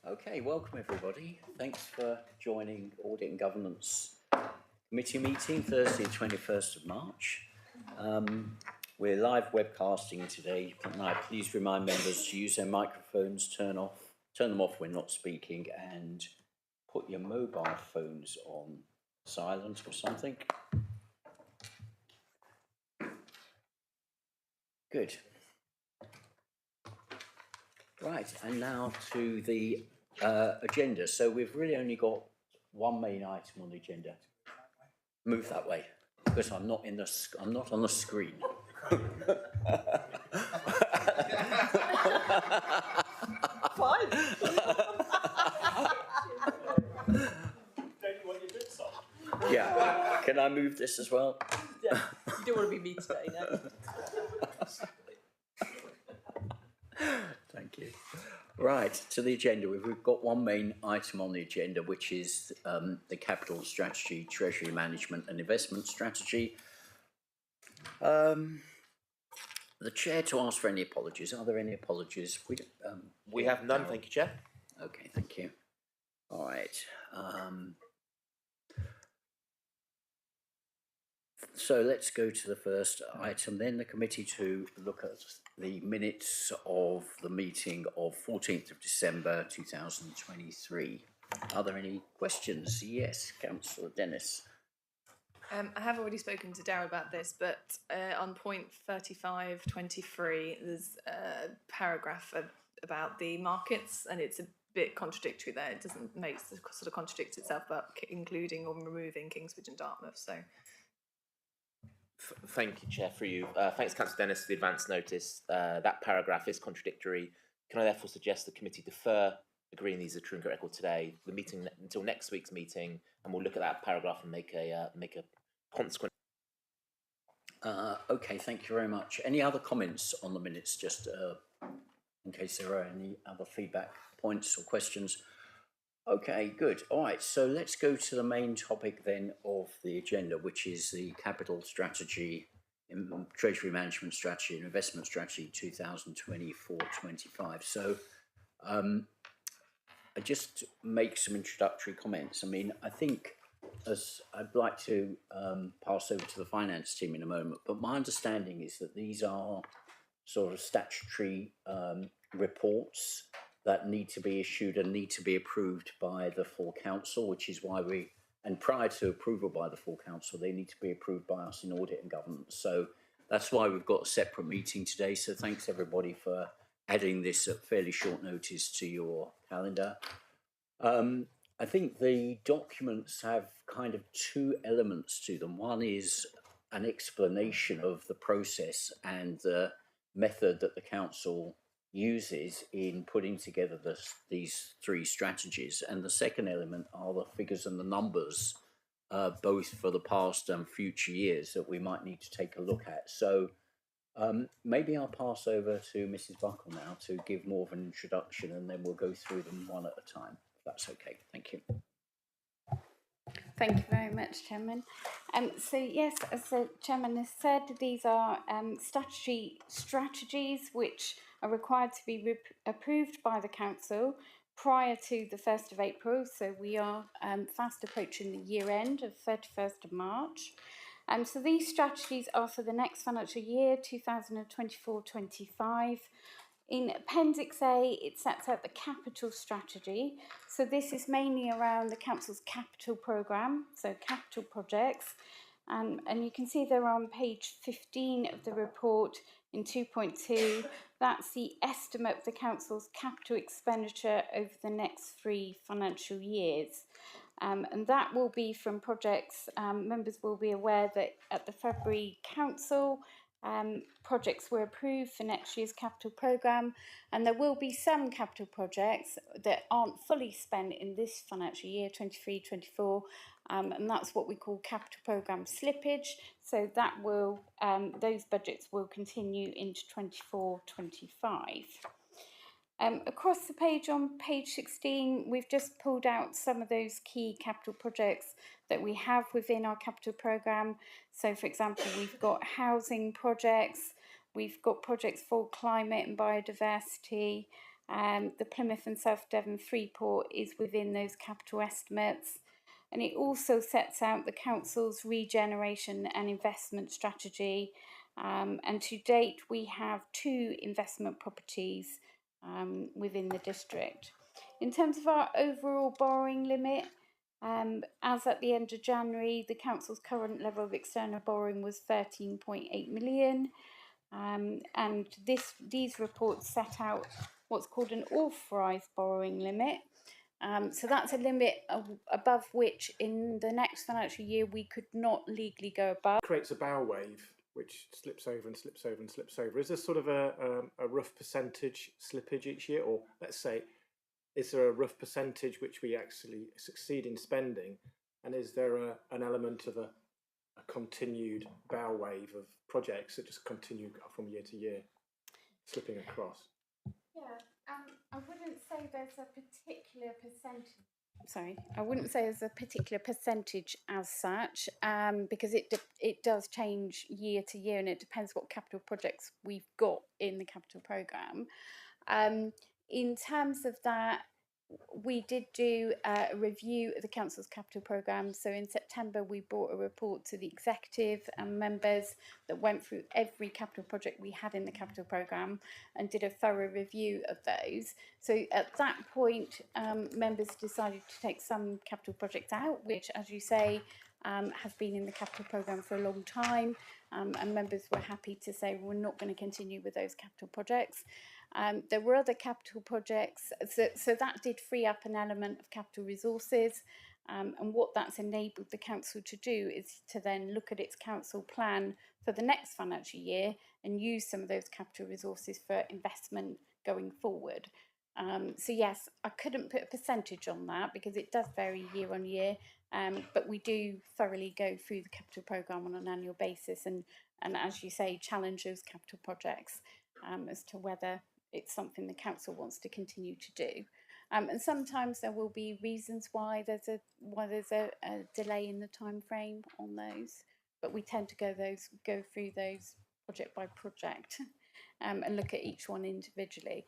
Okay, welcome everybody. Thanks for joining Audit and Governance Committee meeting, Thursday, 21st of March. We're live webcasting today. Can I please remind members to use their microphones, turn them off when not speaking, and put your mobile phones on silent or something. Good. Right, and now to the agenda. So we've really only got one main item on the agenda. Move that way, because I'm not on the screen. Fine. Don't you want your bits on? Yeah. Can I move this as well? Yeah. You don't want to be me today, no? Thank you. Right, to the agenda. We've got one main item on the agenda, which is the capital strategy, treasury management and investment strategy. The chair to ask for any apologies. Are there any apologies? We have none, thank you, Chair. Okay, thank you. All right. So let's go to the first item then, the committee to look at the minutes of the meeting of 14th of December 2023. Are there any questions? Yes, Councillor Dennis. I have already spoken to Darryl about this, but on point 35.23, there's a paragraph about the markets, and it's a bit contradictory there. It doesn't sort of contradict itself, but including or removing Kingsbridge and Dartmouth. So. Thank you, Chair, for you. Thanks, Councillor Dennis, for the advance notice. That paragraph is contradictory. Can I therefore suggest the committee defer agreeing these are true and correct record today, the meeting until next week's meeting, and we'll look at that paragraph and make a consequent. Okay, thank you very much. Any other comments on the minutes, just in case there are any other feedback points or questions? Okay, good. All right, so let's go to the main topic then of the agenda, which is the capital strategy, treasury management strategy and investment strategy 2024-25. So I just make some introductory comments. I mean, I think as I'd like to pass over to the finance team in a moment, but my understanding is that these are sort of statutory reports that need to be issued and need to be approved by the full council, which is why and prior to approval by the full council, they need to be approved by us in audit and governance. So that's why we've got a separate meeting today. So thanks everybody for adding this at fairly short notice to your calendar. I think the documents have kind of two elements to them. One is an explanation of the process and the method that the council uses in putting together these three strategies, and the second element are the figures and the numbers, both for the past and future years that we might need to take a look at. So maybe I'll pass over to Mrs. Buckle now to give more of an introduction, and then we'll go through them one at a time, if that's okay. Thank you. Thank you very much, Chairman. So yes, as the Chairman has said, these are statutory strategies which are required to be approved by the Council prior to the 1st of April. So we are fast approaching the year end of 31st of March. So these strategies are for the next financial year, 2024-25. In Appendix A, it sets out the capital strategy. So this is mainly around the Council's capital programme, so capital projects. And you can see they're on page 15 of the report in 2.2. That's the estimate of the Council's capital expenditure over the next 3 financial years. And that will be from projects. Members will be aware that at the February Council, projects were approved for next year's capital programme, and there will be some capital projects that aren't fully spent in this financial year 23-24, and that's what we call capital programme slippage. So that will those budgets will continue into 24-25. Across the page on page 16, we've just pulled out some of those key capital projects that we have within our capital programme. So, for example, we've got housing projects, we've got projects for climate and biodiversity, The Plymouth and South Devon Freeport is within those capital estimates. And it also sets out the council's regeneration and investment strategy. And to date, we have 2 investment properties within the district. In terms of our overall borrowing limit, as at the end of January, the council's current level of external borrowing was 13.8 million. And these reports set out what's called an authorised borrowing limit. So that's a limit above which in the next financial year we could not legally go above. Creates a bow wave which slips over and slips over and slips over. Is there sort of a rough percentage slippage each year, or let's say, is there a rough percentage which we actually succeed in spending, and is there an element of a continued bow wave of projects that just continue from year to year, slipping across? Yeah, I wouldn't say there's a particular percentage. Sorry, I wouldn't say there's a particular percentage as such, because it does change year to year, and it depends what capital projects we've got in the capital programme. In terms of that, we did do a review of the council's capital programme. So in September, we brought a report to the executive and members that went through every capital project we had in the capital programme and did a thorough review of those. So at that point, members decided to take some capital projects out, which, as you say, have been in the capital programme for a long time, and members were happy to say we're not going to continue with those capital projects. There were other capital projects, so that did free up an element of capital resources, and what that's enabled the council to do is to then look at its council plan for the next financial year and use some of those capital resources for investment going forward. So yes, I couldn't put a percentage on that because it does vary year on year, but we do thoroughly go through the capital programme on an annual basis and as you say, challenge those capital projects as to whether it's something the council wants to continue to do. And sometimes there will be reasons why there's a delay in the time frame on those, but we tend to go through those project by project and look at each one individually,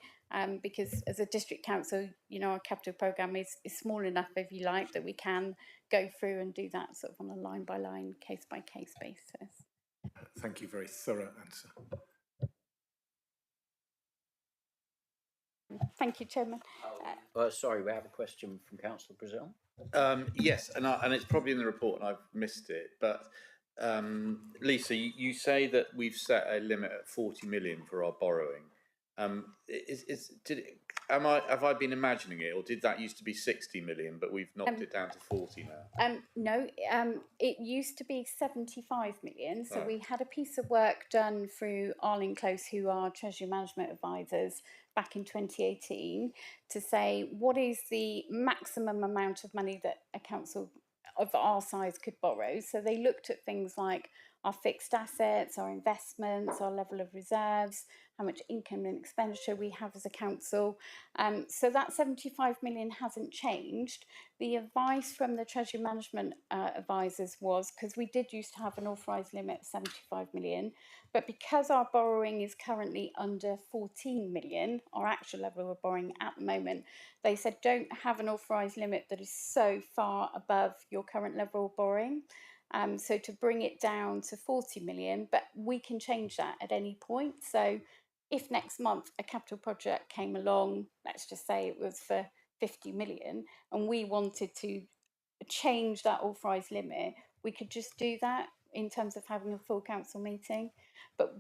because as a district council, you know, our capital programme is small enough, if you like, that we can go through and do that sort of on a line by line, case by case basis. Thank you, very thorough answer. Thank you, Chairman. Sorry, we have a question from Councillor Brazil. Yes, and it's probably in the report and I've missed it, but Lisa, you say that we've set a limit at 40 million for our borrowing. Have I been imagining it, or did that used to be 60 million, but we've knocked it down to 40 now? No, it used to be 75 million. So Right. we had a piece of work done through Arling Close, who are Treasury Management Advisors, back in 2018, to say what is the maximum amount of money that a council of our size could borrow. So they looked at things like our fixed assets, our investments, our level of reserves, how much income and expenditure we have as a council. So that 75 million hasn't changed. The advice from the Treasury Management advisors was, because we did used to have an authorised limit of 75 million, but because our borrowing is currently under 14 million, our actual level of borrowing at the moment, they said don't have an authorised limit that is so far above your current level of borrowing. So to bring it down to 40 million, but we can change that at any point. So if next month a capital project came along, let's just say it was for 50 million, and we wanted to change that authorised limit, we could just do that in terms of having a full council meeting. But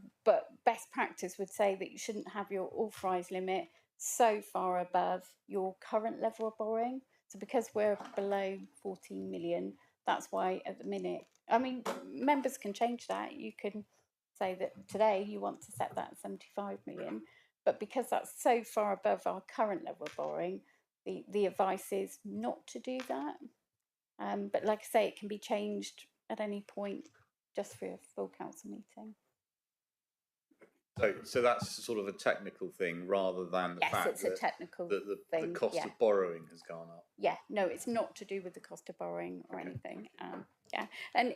best practice would say that you shouldn't have your authorised limit so far above your current level of borrowing. So because we're below 14 million, that's why at the minute, I mean, members can change that. You can say that today you want to set that at 75 million, but because that's so far above our current level of borrowing, the advice is not to do that. But like I say, it can be changed at any point just through a full council meeting. So that's sort of a technical thing rather than the Yes, fact it's a technical that thing. the cost yeah. of borrowing has gone up. Yeah, no, it's not to do with the cost of borrowing or Okay. anything. Yeah, and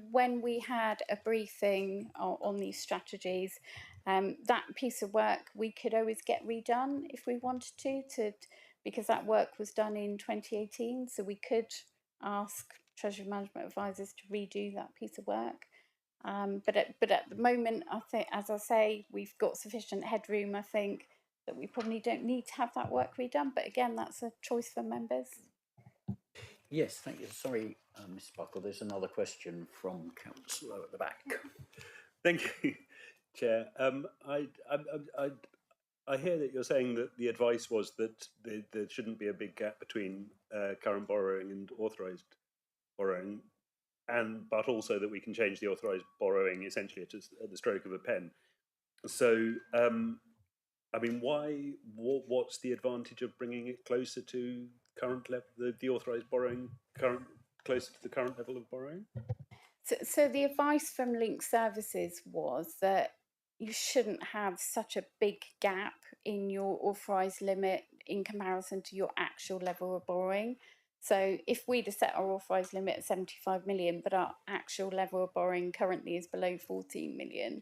when we had a briefing on these strategies, That piece of work we could always get redone if we wanted to because that work was done in 2018, so we could ask Treasury Management Advisors to redo that piece of work. But at the moment, I think, as I say, we've got sufficient headroom. I think that we probably don't need to have that work redone. But again, that's a choice for members. Yes, thank you. Sorry, Mr. Buckle. There's another question from Councillor at the back. Thank you, Chair. I hear that you're saying that the advice was that there shouldn't be a big gap between current borrowing and authorised borrowing, but also that we can change the authorised borrowing essentially at the stroke of a pen. So, I mean, what's the advantage of bringing it closer to current level, the authorised borrowing, closer to the current level of borrowing? So the advice from Link Services was that you shouldn't have such a big gap in your authorised limit in comparison to your actual level of borrowing. So if we'd have set our authorised limit at 75 million, but our actual level of borrowing currently is below 14 million,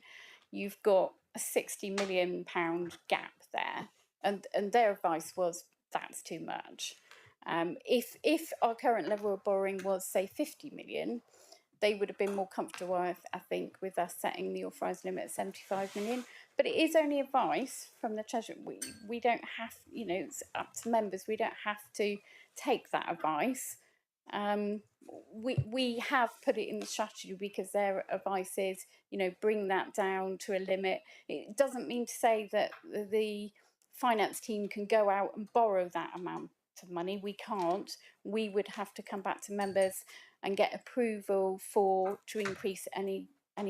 you've got a 60 million pound gap there. And their advice was that's too much. If our current level of borrowing was, say, 50 million, they would have been more comfortable, I think, with us setting the authorised limit at 75 million. But it is only advice from the Treasury. We don't have, it's up to members. We don't have to take that advice. We have put it in the strategy because their advice is, bring that down to a limit. It doesn't mean to say that the finance team can go out and borrow that amount of money. We can't. We would have to come back to members and get approval to increase any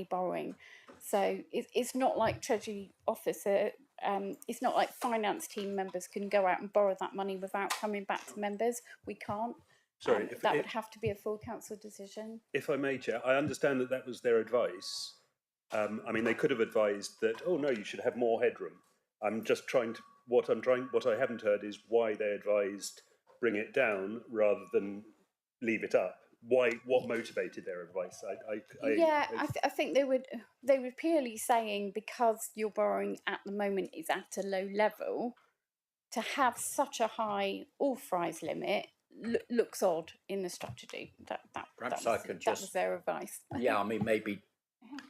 borrowing. So it's not like Treasury Officer, it's not like finance team members can go out and borrow that money without coming back to members. We can't. Sorry, that would have to be a full council decision. If I may, Chair, I understand that was their advice. I mean, they could have advised that, oh no, you should have more headroom. I'm just trying to, what I haven't heard is why they advised bring it down rather than leave it up. What motivated their advice? I think they were purely saying because your borrowing at the moment is at a low level, to have such a high authorised limit looks odd in the strategy. That was their advice. Yeah, I mean, maybe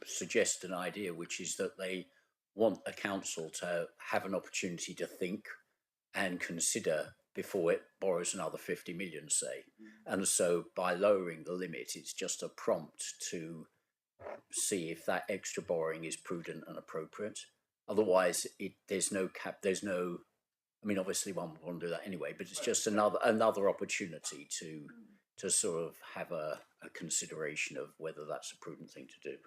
suggest an idea, which is that they want a council to have an opportunity to think and consider before it borrows another 50 million, say. And so by lowering the limit, it's just a prompt to see if that extra borrowing is prudent and appropriate. Otherwise, there's no cap, I mean, obviously one would want to do that anyway, but it's just another opportunity to sort of have a consideration of whether that's a prudent thing to do.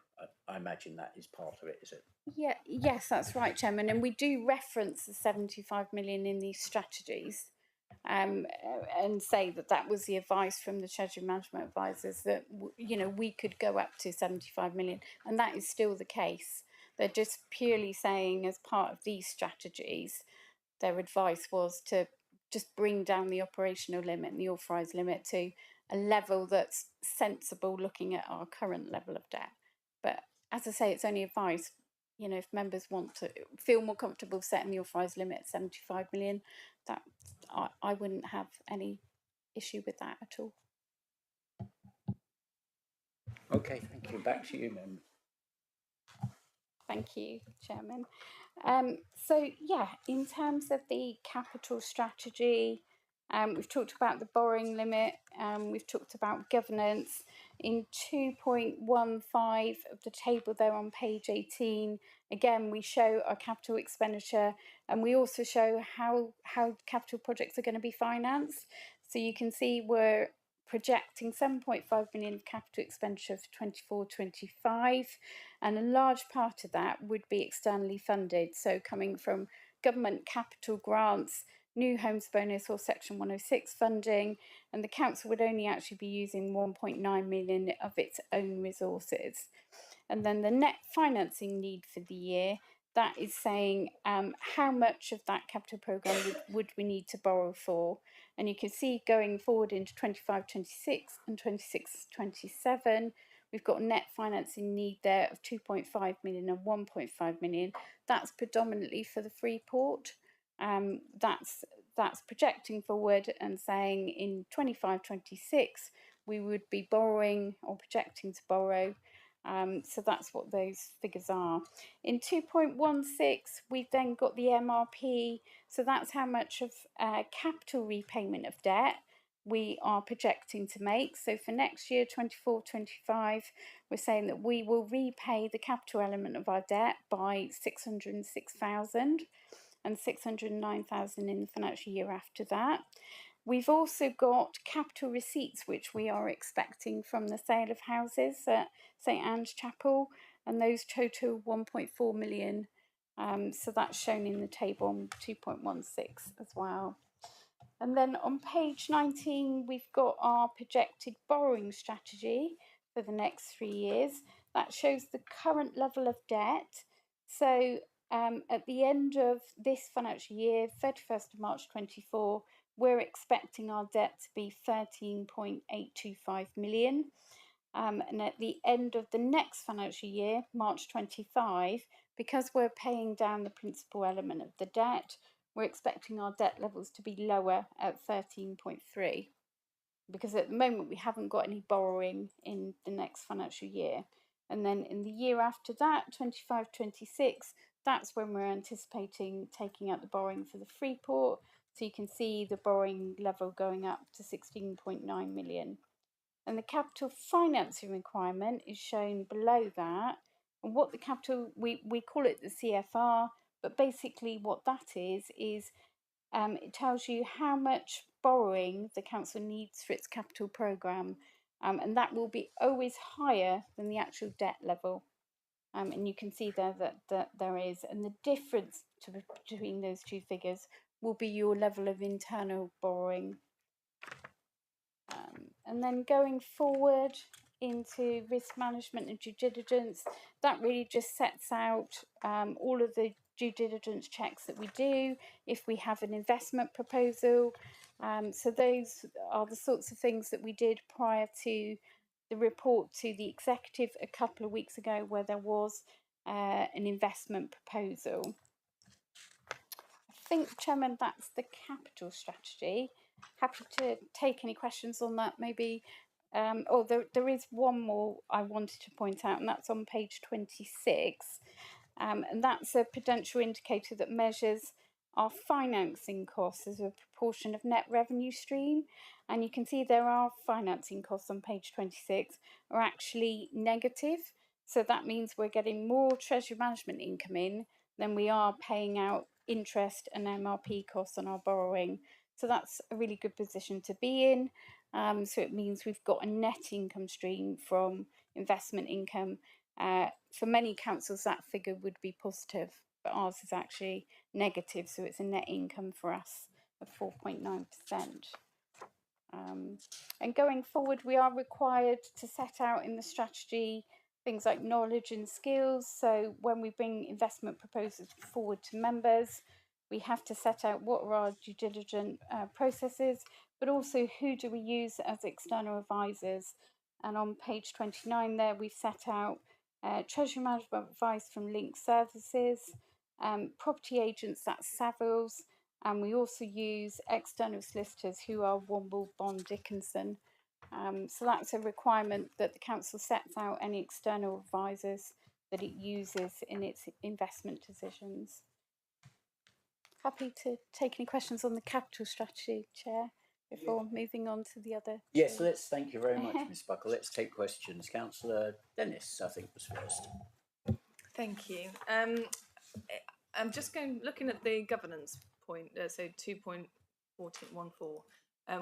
I imagine that is part of it, is it? Yeah, yes, that's right, Chairman. And we do reference the 75 million in these strategies, and say that was the advice from the Treasury Management Advisors that we could go up to 75 million, and that is still the case. They're just purely saying, as part of these strategies, their advice was to just bring down the operational limit and the authorised limit to a level that's sensible, looking at our current level of debt. But as I say, it's only advice. If members want to feel more comfortable setting the authorised limit at 75 million, that I wouldn't have any issue with that at all. Okay, thank you. Back to you, Mem. Thank you, Chairman. So yeah, in terms of the capital strategy, we've talked about the borrowing limit, we've talked about governance. In 2.15 of the table there on page 18, again, we show our capital expenditure, and we also show how capital projects are going to be financed. So you can see we're projecting 7.5 million of capital expenditure for 24-25, and a large part of that would be externally funded, so coming from government capital grants, new homes bonus or section 106 funding, and the council would only actually be using 1.9 million of its own resources. And then the net financing need for the year, that is saying how much of that capital programme would we need to borrow for. And you can see going forward into 25-26 and 26-27, we've got a net financing need there of 2.5 million and 1.5 million. That's predominantly for the Freeport. That's projecting forward and saying in 25-26 we would be borrowing or projecting to borrow. So that's what those figures are. In 2.16, we've then got the MRP. So that's how much of capital repayment of debt we are projecting to make. So for next year, 24-25, we're saying that we will repay the capital element of our debt by 606,000 and 609,000 in the financial year after that. We've also got capital receipts, which we are expecting from the sale of houses at St Anne's Chapel, and those total 1.4 million. So that's shown in the table on 2.16 as well. And then on page 19, we've got our projected borrowing strategy for the next 3 years. That shows the current level of debt. So at the end of this financial year, 31st of March 24, we're expecting our debt to be 13.825 million. And at the end of the next financial year, March 25, because we're paying down the principal element of the debt, we're expecting our debt levels to be lower at 13.3. Because at the moment we haven't got any borrowing in the next financial year. And then in the year after that, 25-26, that's when we're anticipating taking out the borrowing for the Freeport. So you can see the borrowing level going up to 16.9 million. And the capital financing requirement is shown below that. And what the capital, we call it the CFR, but basically what that is it tells you how much borrowing the council needs for its capital programme. And that will be always higher than the actual debt level. And you can see there that there is. And the difference between those two figures will be your level of internal borrowing. And then going forward into risk management and due diligence, that really just sets out all of the due diligence checks that we do if we have an investment proposal. So those are the sorts of things that we did prior to the report to the executive a couple of weeks ago, where there was an investment proposal. I think, Chairman, that's the capital strategy. Happy to take any questions on that, maybe. There is one more I wanted to point out, and that's on page 26. And that's a prudential indicator that measures our financing costs as a proportion of net revenue stream. And you can see there are financing costs on page 26 are actually negative. So that means we're getting more treasury management income in than we are paying out interest and MRP costs on our borrowing. So that's a really good position to be in. So it means we've got a net income stream from investment income. For many councils, that figure would be positive, but ours is actually negative. So it's a net income for us of 4.9%. And going forward, we are required to set out in the strategy things like knowledge and skills. So when we bring investment proposals forward to members, we have to set out what are our due diligence processes, but also who do we use as external advisors. And on page 29 there, we've set out treasury management advice from Link Services, property agents, that's Savills, and we also use external solicitors who are Womble, Bond, Dickinson. So that's a requirement that the council sets out any external advisors that it uses in its investment decisions. Happy to take any questions on the capital strategy, Chair, before moving on to the other. Yes, thank you very much, Ms Buckle. Let's take questions. Councillor Dennis, I think, was first. Thank you. I'm just looking at the governance point, so 2.14,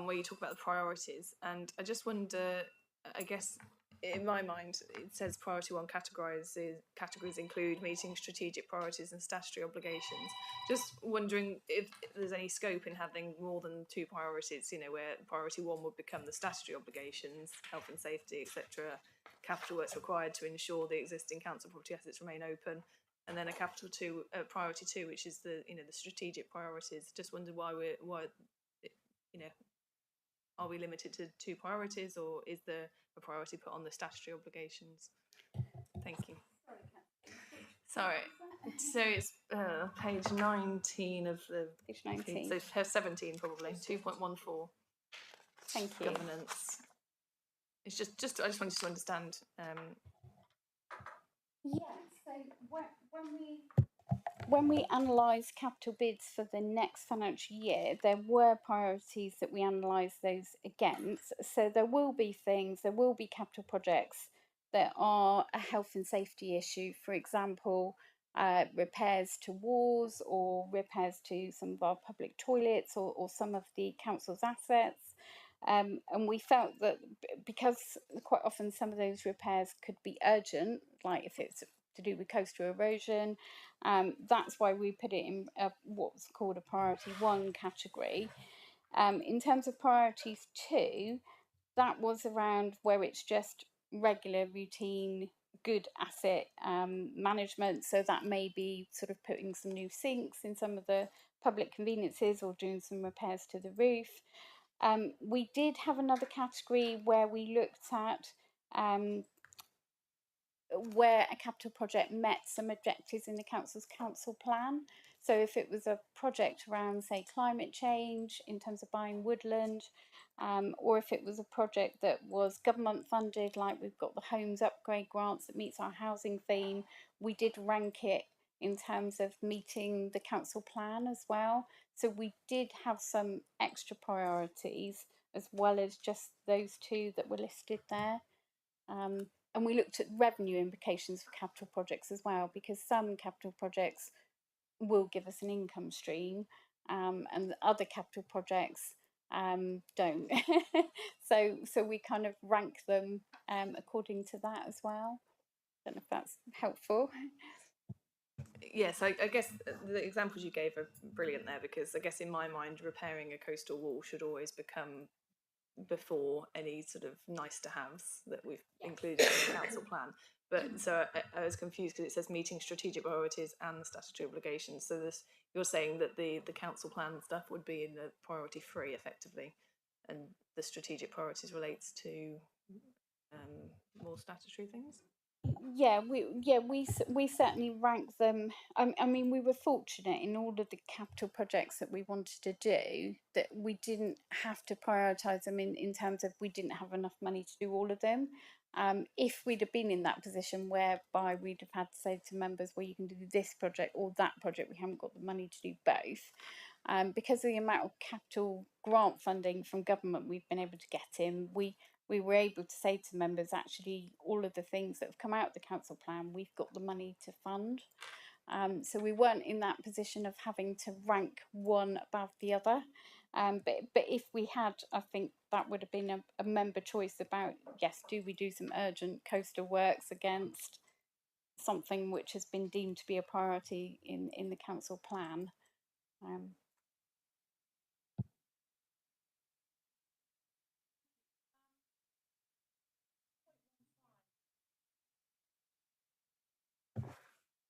where you talk about the priorities, and I just wonder, I guess in my mind it says priority 1 categories include meeting strategic priorities and statutory obligations. Just wondering if there's any scope in having more than 2 priorities, you know, where priority 1 would become the statutory obligations, health and safety, etc., capital works required to ensure the existing council property assets remain open, and then a capital 2 priority 2, which is the, you know, the strategic priorities. Just wondered why are we limited to 2 priorities, or is there a priority put on the statutory obligations? Thank you. Sorry. So it's page 19 of the Page 19. So 17 probably 2.14. Thank you. Governance. It's just I just wanted to understand. Yeah, so when we analysed capital bids for the next financial year, there were priorities that we analysed those against. So there will be capital projects that are a health and safety issue. For example, repairs to walls or repairs to some of our public toilets or some of the council's assets. And we felt that because quite often some of those repairs could be urgent, like if it's to do with coastal erosion, that's why we put it in what's called a priority 1 category. In terms of priorities 2, that was around where it's just regular, routine, good asset management. So that may be sort of putting some new sinks in some of the public conveniences or doing some repairs to the roof. We did have another category where we looked at where a capital project met some objectives in the council's council plan. So if it was a project around, say, climate change in terms of buying woodland, or if it was a project that was government funded, like we've got the homes upgrade grants that meets our housing theme, we did rank it in terms of meeting the council plan as well. So we did have some extra priorities as well as just those 2 that were listed there. And we looked at revenue implications for capital projects as well, because some capital projects will give us an income stream, and other capital projects don't. So we kind of rank them according to that as well. Don't know if that's helpful. Yes, I guess the examples you gave are brilliant there, because I guess in my mind, repairing a coastal wall should always become before any sort of nice to haves that we've included in the council plan. But so I was confused because it says meeting strategic priorities and the statutory obligations. So you're saying that the council plan stuff would be in the priority 3 effectively, and the strategic priorities relates to more statutory things. We certainly rank them. I mean, we were fortunate in all of the capital projects that we wanted to do that we didn't have to prioritise them in terms of we didn't have enough money to do all of them. If we'd have been in that position whereby we'd have had to say to members, well, you can do this project or that project, we haven't got the money to do both. Because of the amount of capital grant funding from government we've been able to get in, we were able to say to members, actually, all of the things that have come out of the council plan, we've got the money to fund. So we weren't in that position of having to rank one above the other. But if we had, I think that would have been a member choice about, yes, do we do some urgent coastal works against something which has been deemed to be a priority in the council plan.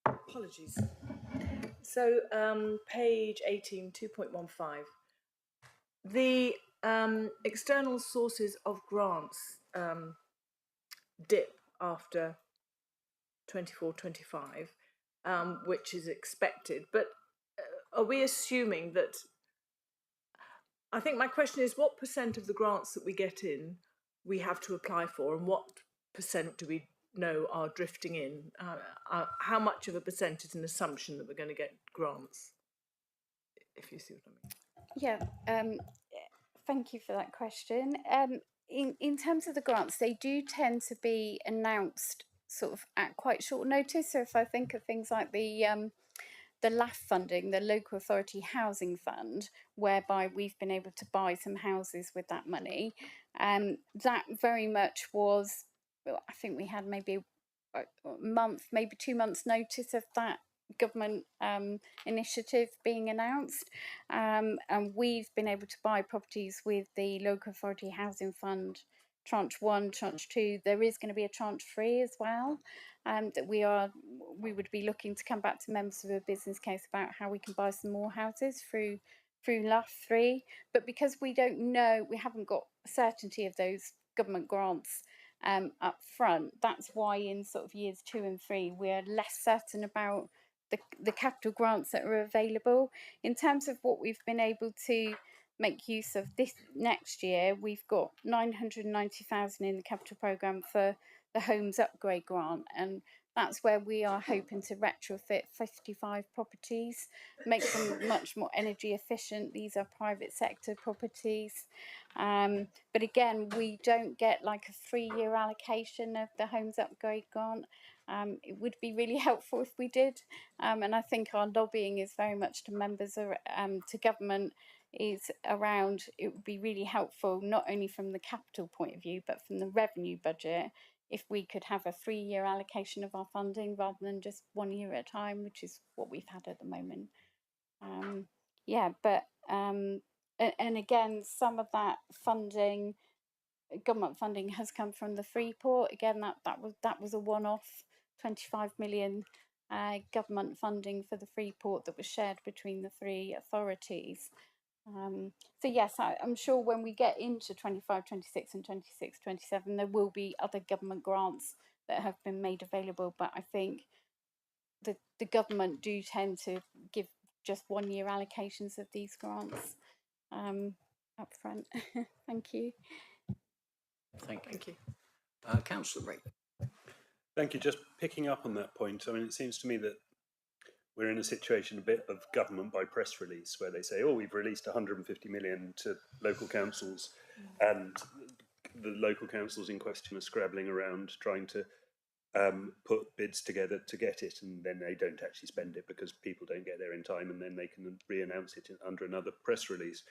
Apologies. So page 18, 2.15. The external sources of grants dip after 24-25, which is expected. But are we assuming that? I think my question is, what percent of the grants that we get in we have to apply for, and what percent do we know are drifting in? How much of a percent is an assumption that we're going to get grants? If you see what I mean. Yeah, thank you for that question. In terms of the grants, they do tend to be announced sort of at quite short notice. So if I think of things like the LAF funding, the Local Authority Housing Fund, whereby we've been able to buy some houses with that money, that very much was, I think we had maybe a month, maybe 2 months notice of that government initiative being announced, and we've been able to buy properties with the Local Authority Housing Fund tranche 1, tranche 2. There is going to be a tranche 3 as well, that we would be looking to come back to members with a business case about how we can buy some more houses through LAF 3. But because we don't know, we haven't got certainty of those government grants up front. That's why in sort of years 2 and 3 we're less certain about the capital grants that are available. In terms of what we've been able to make use of this next year, we've got 990,000 in the capital programme for the homes upgrade grant, and that's where we are hoping to retrofit 55 properties, make them much more energy efficient. These are private sector properties. But again, we don't get like a 3-year allocation of the homes upgrade grant. It would be really helpful if we did. And I think our lobbying is very much to members, to government, is around it would be really helpful, not only from the capital point of view, but from the revenue budget, if we could have a 3-year allocation of our funding rather than just 1 year at a time, which is what we've had at the moment. And again, some of that funding, government funding, has come from the Freeport. Again, that was a one-off 25 million government funding for the Freeport that was shared between the 3 authorities. So yes, I'm sure when we get into 25, 26 and 26, 27, there will be other government grants that have been made available, but I think the government do tend to give just 1 year allocations of these grants up front. Thank you. Thank you. Councillor Ray. Thank you. Just picking up on that point, I mean, it seems to me that we're in a situation a bit of government by press release, where they say, oh, we've released 150 million to local councils, and the local councils in question are scrabbling around trying to put bids together to get it, and then they don't actually spend it because people don't get there in time, and then they can re-announce it under another press release.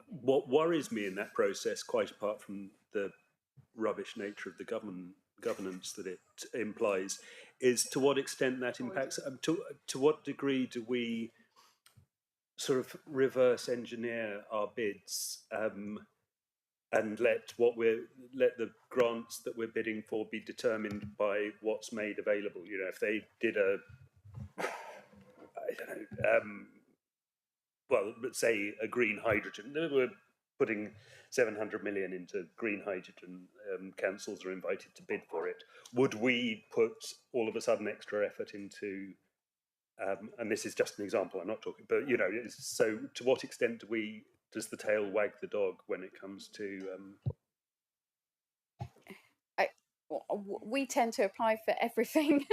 What worries me in that process, quite apart from the rubbish nature of the governance that it implies, is to what extent that impacts, to what degree do we sort of reverse engineer our bids and let the grants that we're bidding for be determined by what's made available. You know, if they did let's say a green hydrogen, we're putting 700 million into green hydrogen, councils are invited to bid for it. Would we put all of a sudden extra effort into, and this is just an example, I'm not talking, but you know, so to what extent does the tail wag the dog when it comes to we tend to apply for everything.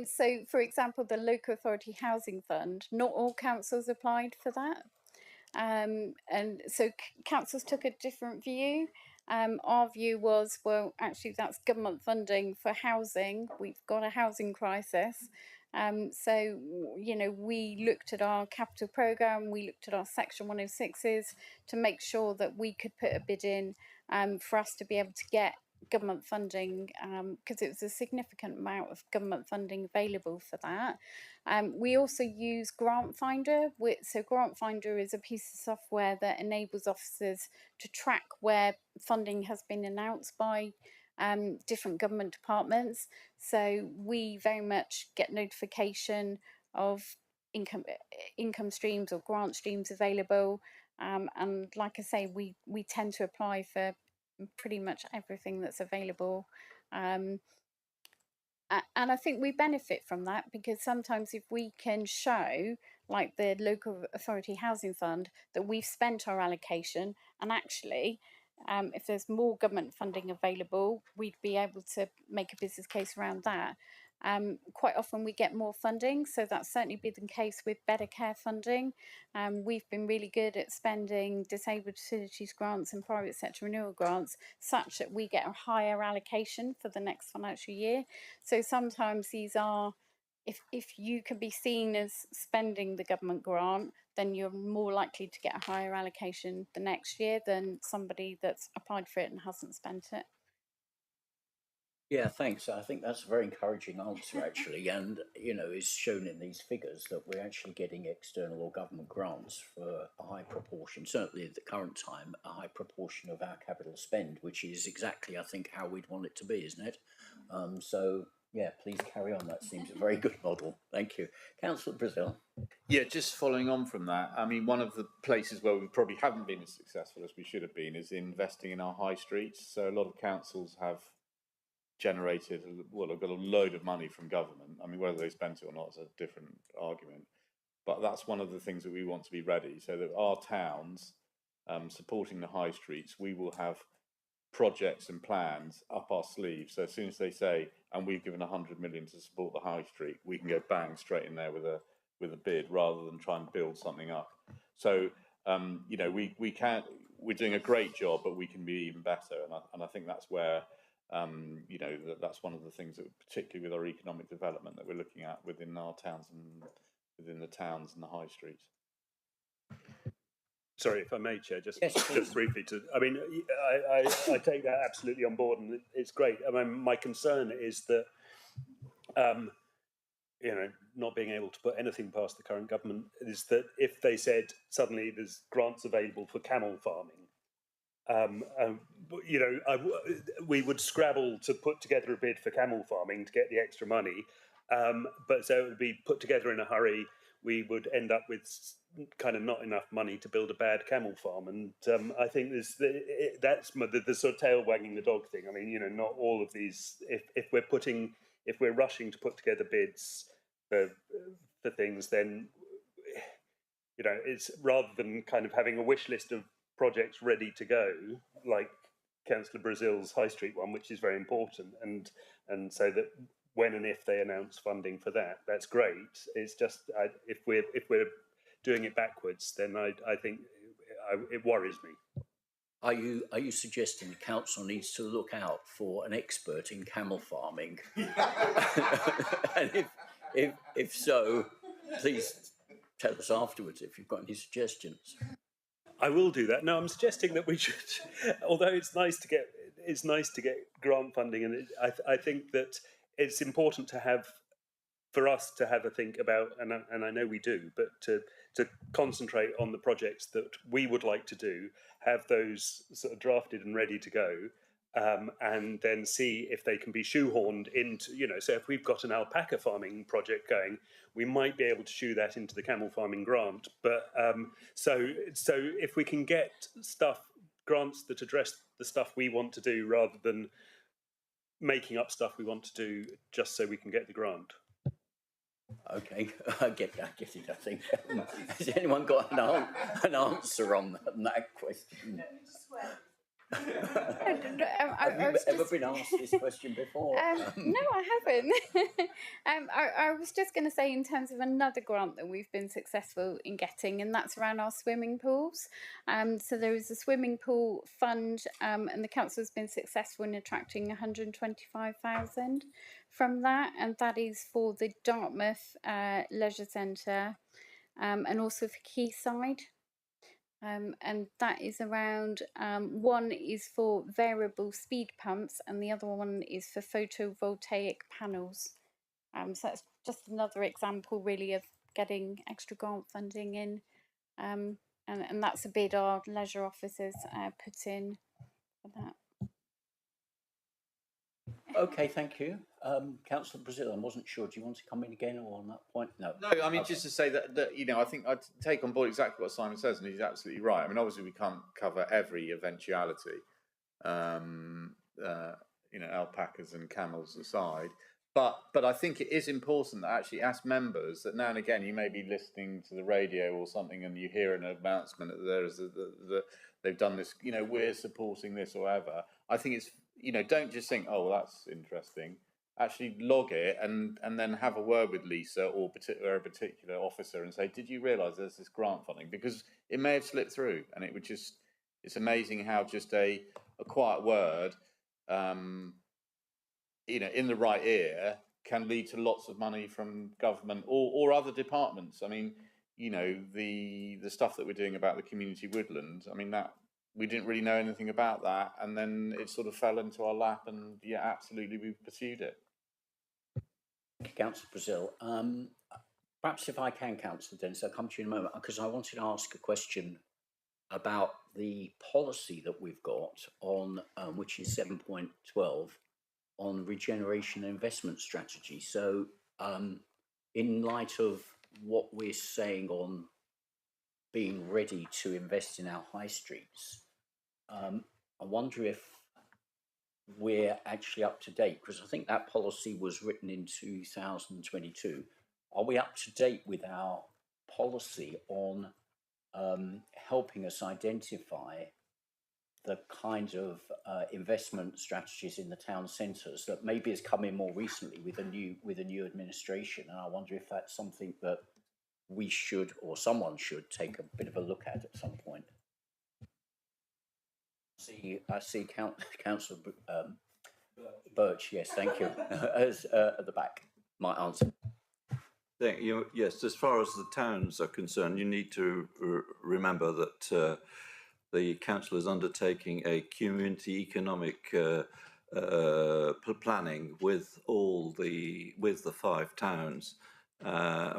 So, for example, the Local Authority Housing Fund, not all councils applied for that. And so councils took a different view. Our view was, well, actually, that's government funding for housing. We've got a housing crisis. So, you know, we looked at our capital programme, we looked at our Section 106s to make sure that we could put a bid in for us to be able to get government funding, because it was a significant amount of government funding available for that. We also use Grant Finder. So Grant Finder is a piece of software that enables officers to track where funding has been announced by different government departments. So we very much get notification of income streams or grant streams available. And like I say, we tend to apply for pretty much everything that's available. And I think we benefit from that, because sometimes if we can show, like the Local Authority Housing Fund, that we've spent our allocation, and actually if there's more government funding available, we'd be able to make a business case around that. Quite often we get more funding, so that's certainly been the case with Better Care funding. We've been really good at spending disabled facilities grants and private sector renewal grants such that we get a higher allocation for the next financial year. So sometimes these are, if you can be seen as spending the government grant, then you're more likely to get a higher allocation the next year than somebody that's applied for it and hasn't spent it. Yeah, thanks. I think that's a very encouraging answer, actually, and you know, is shown in these figures that we're actually getting external or government grants for a high proportion, certainly at the current time, a high proportion of our capital spend, which is exactly, I think, how we'd want it to be, isn't it? So Yeah, please carry on. That seems a very good model. Thank you. Councillor Brazil. Yeah, just following on from that, I mean, one of the places where we probably haven't been as successful as we should have been is investing in our high streets. So a lot of councils have generated, well, have got a load of money from government. I mean, whether they spent it or not is a different argument. But that's one of the things that we want to be ready, so that our towns, supporting the high streets, we will have projects and plans up our sleeves. So as soon as they say, and we've given 100 million to support the high street, we can go bang straight in there with a bid rather than try and build something up. So you know, we can't. We're doing a great job, but we can be even better. And I think that's where you know, that's one of the things that, particularly with our economic development, that we're looking at within our towns and within the towns and the high streets. Sorry, if I may, Chair, just Yes, just briefly to. I mean, I take that absolutely on board, and it's great. I mean, my concern is that, you know, not being able to put anything past the current government is that if they said suddenly there's grants available for camel farming, you know, we would scrabble to put together a bid for camel farming to get the extra money, but so it would be put together in a hurry. We would end up with kind of not enough money to build a bad camel farm, and I think that's the sort of tail wagging the dog thing. I mean, you know, not all of these. If we're rushing to put together bids for things, then, you know, it's rather than kind of having a wish list of projects ready to go, like Councillor Brazil's High Street one, which is very important, and so that when and if they announce funding for that, that's great. It's just if we're doing it backwards, then I think it worries me. Are you suggesting the council needs to look out for an expert in camel farming? And if so, please tell us afterwards if you've got any suggestions. I will do that. No, I'm suggesting that we should, although it's nice to get grant funding, and I think that it's important to have, for us to have a think about, and I know we do, but to concentrate on the projects that we would like to do, have those sort of drafted and ready to go, and then see if they can be shoehorned into, you know, so if we've got an alpaca farming project going, we might be able to shoe that into the camel farming grant. But so if we can get grants that address the stuff we want to do rather than making up stuff we want to do just so we can get the grant. Okay, I get it. I think. Has anyone got an answer on that question? Have you ever been asked this question before? No, I haven't. I was just going to say, in terms of another grant that we've been successful in getting, and that's around our swimming pools. So there is a swimming pool fund, and the council has been successful in attracting 125,000 from that, and that is for the Dartmouth Leisure Centre, and also for Quayside. And that is around, one is for variable speed pumps and the other one is for photovoltaic panels. So that's just another example really of getting extra grant funding in, and that's a bid our leisure officers put in for that. Okay, thank you. Councillor Brazil, I wasn't sure. Do you want to come in again or on that point? No. No, I mean, just to say that, you know, I think I'd take on board exactly what Simon says, and he's absolutely right. I mean, obviously we can't cover every eventuality, you know, alpacas and camels aside. But I think it is important that actually, as members, that now and again you may be listening to the radio or something, and you hear an announcement that they've done this. You know, we're supporting this or whatever. I think it's, you know, don't just think, oh, well, that's interesting. Actually log it and then have a word with Lisa or a particular officer and say, did you realise there's this grant funding? Because it may have slipped through, and it would just, it's amazing how just a quiet word, you know, in the right ear can lead to lots of money from government or other departments. I mean, you know, the stuff that we're doing about the community woodland, I mean, that we didn't really know anything about that, and then it sort of fell into our lap, and yeah, absolutely, we've pursued it. Councillor Brazil, perhaps if I can, Councillor Dennis, I'll come to you in a moment, because I wanted to ask a question about the policy that we've got on, which is 7.12, on regeneration and investment strategy. So, in light of what we're saying on being ready to invest in our high streets, I wonder if we're actually up to date, because I think that policy was written in 2022. Are we up to date with our policy on helping us identify the kind of investment strategies in the town centres that maybe has come in more recently with a new administration? And I wonder if that's something that we should, or someone should, take a bit of a look at some point. I see Councillor Birch. Yes, thank you. As at the back, my answer. Thank you. Yes, as far as the towns are concerned, you need to remember that the council is undertaking a community economic planning with the 5 towns.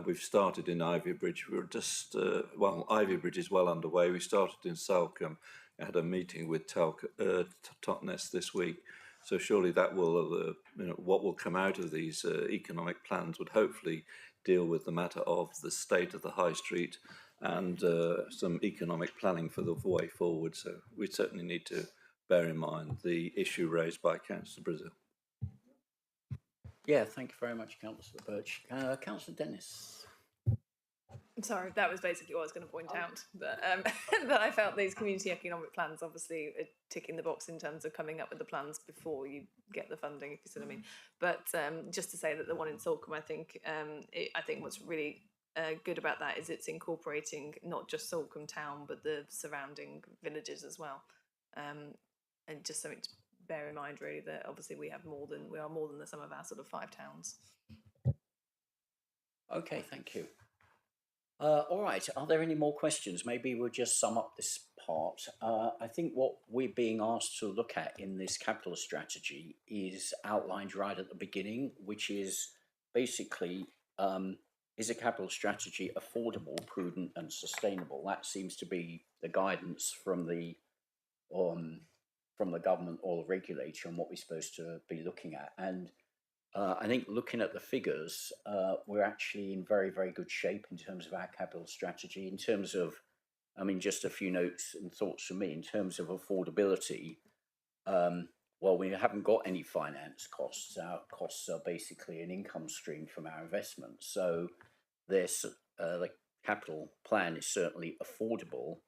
We've started in Ivybridge. We're just Ivybridge is well underway. We started in Salcombe. I had a meeting with Totnes this week. So surely that will, what will come out of these economic plans would hopefully deal with the matter of the state of the high street and some economic planning for the way forward. So we certainly need to bear in mind the issue raised by Councillor Brazil. Yeah, thank you very much, Councillor Birch. Councillor Dennis. Sorry, that was basically what I was going to point out. That that I felt these community economic plans obviously are ticking the box in terms of coming up with the plans before you get the funding, if you see what I mean. But just to say that the one in Salcombe, I think what's really good about that is it's incorporating not just Salcombe town but the surrounding villages as well, and just something to bear in mind really, that obviously we are more than the sum of our sort of 5 towns. Okay, thank you. All right, are there any more questions? Maybe we'll just sum up this part. I think what we're being asked to look at in this capital strategy is outlined right at the beginning, which is basically, is a capital strategy affordable, prudent and sustainable? That seems to be the guidance from the government or the regulator on what we're supposed to be looking at. And I think looking at the figures, we're actually in very, very good shape in terms of our capital strategy. In terms of, just a few notes and thoughts from me. In terms of affordability, well, we haven't got any finance costs. Our costs are basically an income stream from our investments. So this, the capital plan is certainly affordable.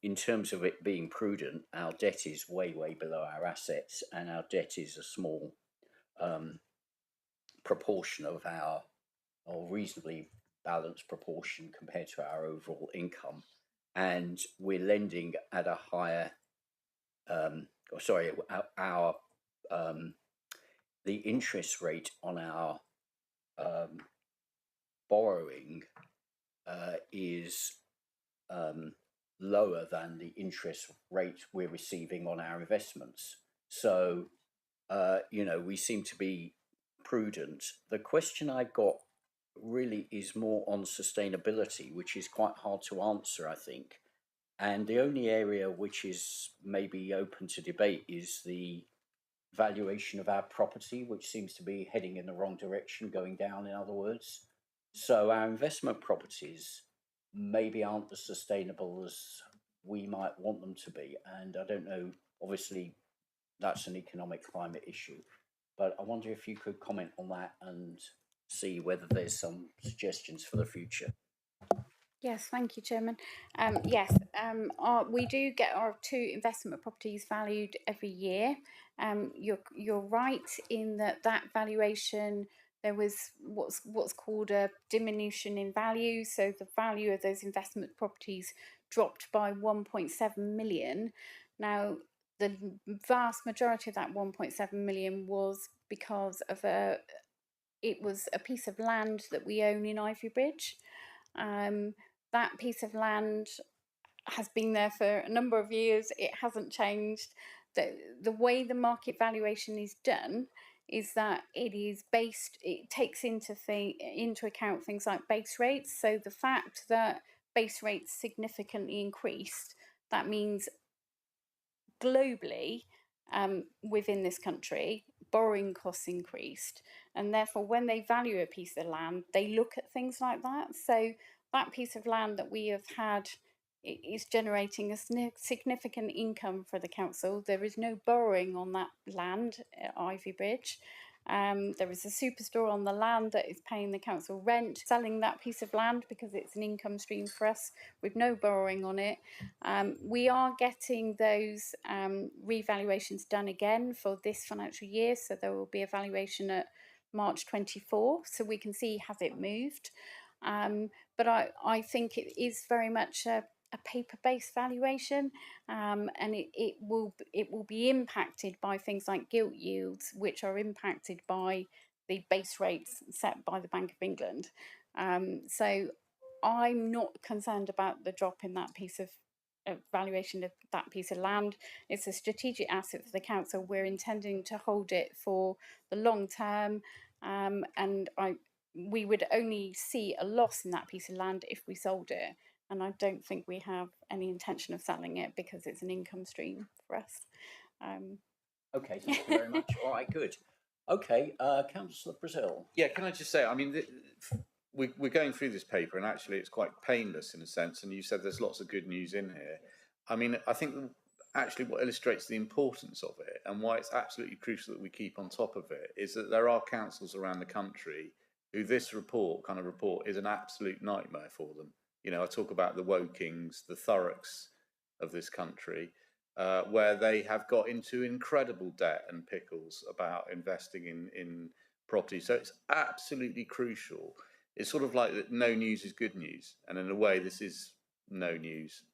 In terms of it being prudent, our debt is way, way below our assets, and our debt is a small proportion of or reasonably balanced proportion compared to our overall income, and we're lending at a higher the interest rate on our borrowing is lower than the interest rate we're receiving on our investments. So we seem to be prudent. The question I've got really is more on sustainability, which is quite hard to answer, I think. And the only area which is maybe open to debate is the valuation of our property, which seems to be heading in the wrong direction, going down, in other words. So our investment properties maybe aren't as sustainable as we might want them to be. And I don't know, obviously, that's an economic climate issue. But I wonder if you could comment on that and see whether there's some suggestions for the future. Yes, thank you, Chairman. We do get our 2 investment properties valued every year. You're right in that valuation, there was what's called a diminution in value. So the value of those investment properties dropped by 1.7 million. Now, the vast majority of that 1.7 million was because of it was a piece of land that we own in Ivybridge. That piece of land has been there for a number of years. It hasn't changed. The way the market valuation is done is that it takes into account things like base rates. So the fact that base rates significantly increased, that means globally, within this country, borrowing costs increased, and therefore when they value a piece of land, they look at things like that. So that piece of land that we have had is generating a significant income for the council. There is no borrowing on that land at Ivy Bridge. There is a superstore on the land that is paying the council rent, selling that piece of land because it's an income stream for us with no borrowing on it. We are getting those revaluations done again for this financial year, so there will be a valuation at March 24, so we can see has it moved. But I think it is very much a paper-based valuation, and it will be impacted by things like gilt yields, which are impacted by the base rates set by the Bank of England. So I'm not concerned about the drop in that piece of valuation of that piece of land. It's a strategic asset for the council. We're intending to hold it for the long term, and we would only see a loss in that piece of land if we sold it. And I don't think we have any intention of selling it because it's an income stream for us. Okay, thank you very much. All right, good. Okay, Councillor Brazil. Yeah, can I just say, I mean, we're going through this paper, and actually it's quite painless in a sense, and you said there's lots of good news in here. I mean, I think actually what illustrates the importance of it and why it's absolutely crucial that we keep on top of it is that there are councils around the country who this kind of report is an absolute nightmare for them. You know, I talk about the Wokings, the Thurrocks of this country, where they have got into incredible debt and pickles about investing in property. So it's absolutely crucial. It's sort of like that no news is good news, and in a way this is no news.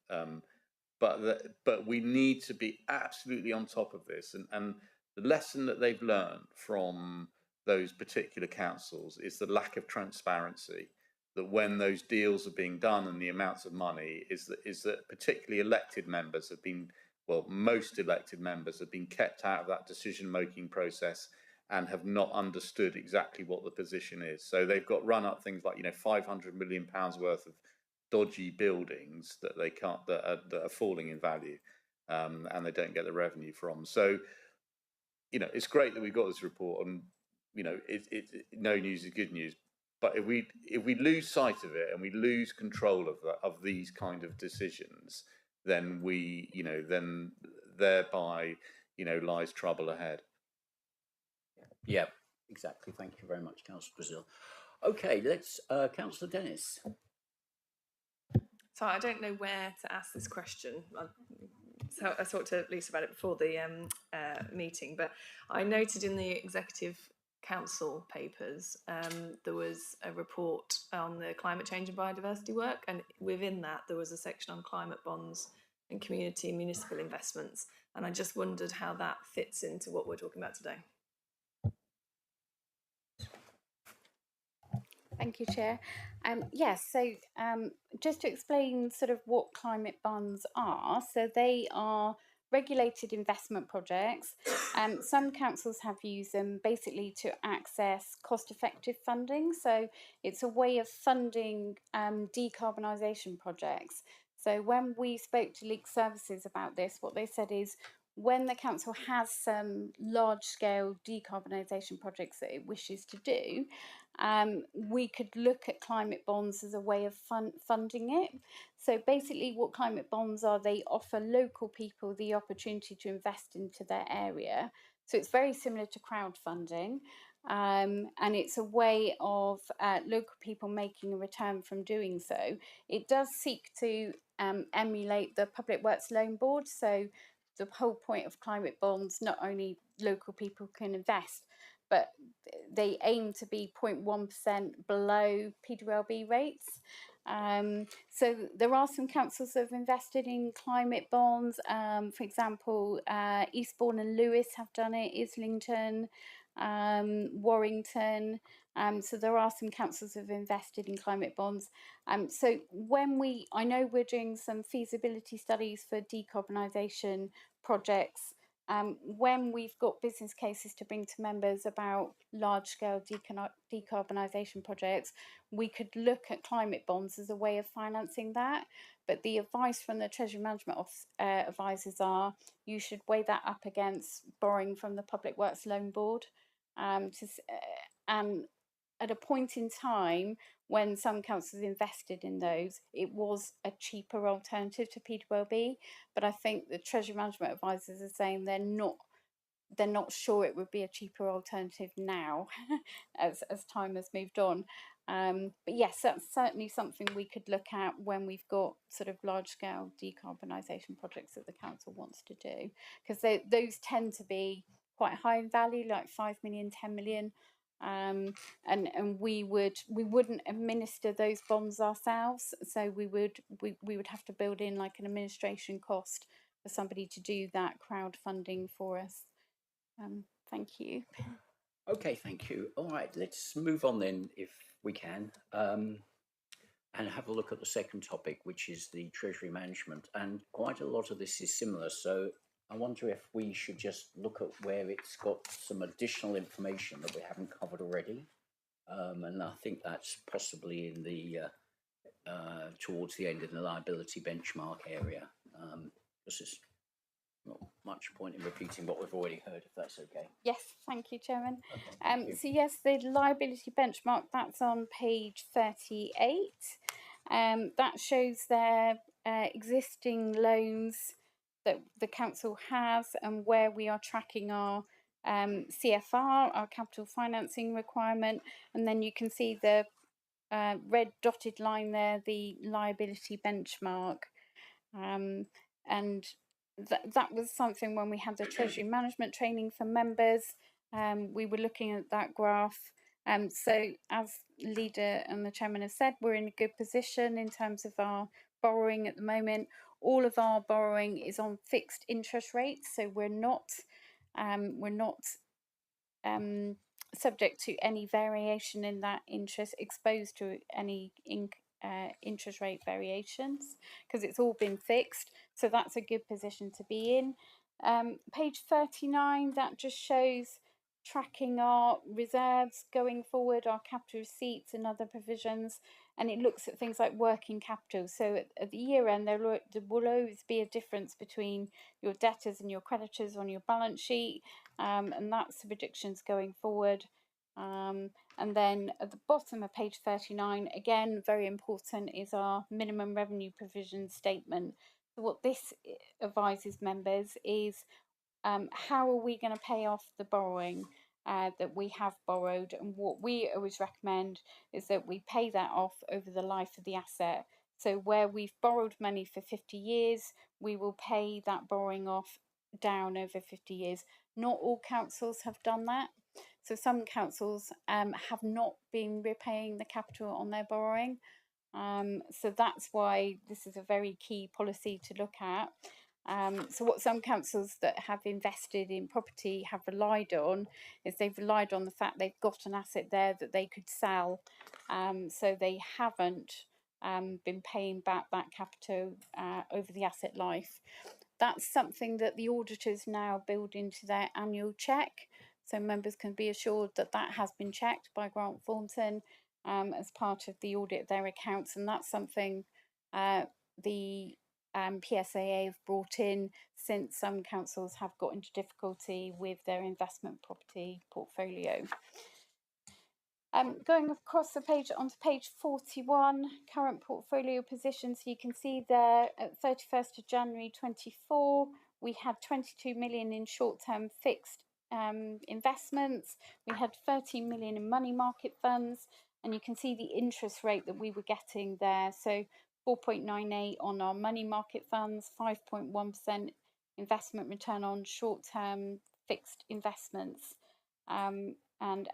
But we need to be absolutely on top of this, and the lesson that they've learned from those particular councils is the lack of transparency. That when those deals are being done and the amounts of money is that particularly elected members have been, well, most elected members have been kept out of that decision-making process and have not understood exactly what the position is. So they've got run up things like, you know, £500 million worth of dodgy buildings that they can't, that are falling in value, and they don't get the revenue from. So, you know, it's great that we've got this report, and you know, no news is good news. But if we lose sight of it and we lose control of these kind of decisions, then then thereby, you know, lies trouble ahead. Yeah, exactly. Thank you very much, Councillor Brazil. Okay, let's Councillor Dennis. So I don't know where to ask this question. So I talked to Lisa about it before the meeting, but I noted in the executive council papers there was a report on the climate change and biodiversity work, and within that there was a section on climate bonds and community and municipal investments, and I just wondered how that fits into what we're talking about today. Thank you, Chair. Yes, so just to explain sort of what climate bonds are, so they are regulated investment projects. Some councils have used them basically to access cost-effective funding. So it's a way of funding decarbonisation projects. So when we spoke to Legal Services about this, what they said is when the council has some large-scale decarbonisation projects that it wishes to do, we could look at climate bonds as a way of funding it. So basically what climate bonds are, they offer local people the opportunity to invest into their area. So it's very similar to crowdfunding, and it's a way of local people making a return from doing so. It does seek to emulate the Public Works Loan Board. So the whole point of climate bonds, not only local people can invest, but they aim to be 0.1% below PWLB rates. So there are some councils that have invested in climate bonds. For example, Eastbourne and Lewis have done it, Islington, Warrington. So there are some councils that have invested in climate bonds. So I know we're doing some feasibility studies for decarbonisation projects when we've got business cases to bring to members about large-scale decarbonisation projects, we could look at climate bonds as a way of financing that. But the advice from the Treasury Management Office advisors are you should weigh that up against borrowing from the Public Works Loan Board. And at a point in time when some councils invested in those, it was a cheaper alternative to PWLB. But I think the Treasury Management advisors are saying they're not sure it would be a cheaper alternative now as time has moved on. But yes, that's certainly something we could look at when we've got sort of large scale decarbonisation projects that the council wants to do, because those tend to be quite high in value, like 5 million, 10 million. And we wouldn't administer those bonds ourselves, so we would have to build in like an administration cost for somebody to do that crowdfunding for us. Thank you. Okay, thank you. All right, let's move on then, if we can, and have a look at the second topic, which is the Treasury Management. And quite a lot of this is similar, so I wonder if we should just look at where it's got some additional information that we haven't covered already. And I think that's possibly in the towards the end of the liability benchmark area. This is not much point in repeating what we've already heard, if that's okay. Yes, thank you, Chairman. Okay, thank you. So yes, the liability benchmark, that's on page 38. That shows their existing loans that the council has and where we are tracking our CFR, our capital financing requirement, and then you can see the red dotted line there, the liability benchmark. And that was something when we had the Treasury Management training for members, we were looking at that graph. So as Leader and the Chairman have said, we're in a good position in terms of our borrowing at the moment. All of our borrowing is on fixed interest rates, so we're not subject to any variation in that interest, exposed to any interest rate variations, because it's all been fixed. So that's a good position to be in. Page 39, that just shows tracking our reserves going forward, our capital receipts and other provisions, and it looks at things like working capital. So at the year end, there will always be a difference between your debtors and your creditors on your balance sheet, and that's the predictions going forward. And then at the bottom of page 39, again, very important, is our minimum revenue provision statement. So what this advises members is how are we going to pay off the borrowing that we have borrowed, and what we always recommend is that we pay that off over the life of the asset. So where we've borrowed money for 50 years, we will pay that borrowing off down over 50 years. Not all councils have done that. So some councils have not been repaying the capital on their borrowing. So that's why this is a very key policy to look at. So what some councils that have invested in property have relied on is they've relied on the fact they've got an asset there that they could sell. So they haven't been paying back that capital over the asset life. That's something that the auditors now build into their annual check. So members can be assured that that has been checked by Grant Thornton as part of the audit of their accounts. And that's something the PSAA have brought in since some councils have got into difficulty with their investment property portfolio. Going across the page onto page 41, current portfolio position. So you can see there at 31st of January 24, we had 22 million in short-term fixed investments. We had 13 million in money market funds, and you can see the interest rate that we were getting there. So 4.98 on our money market funds, 5.1% investment return on short-term fixed investments. And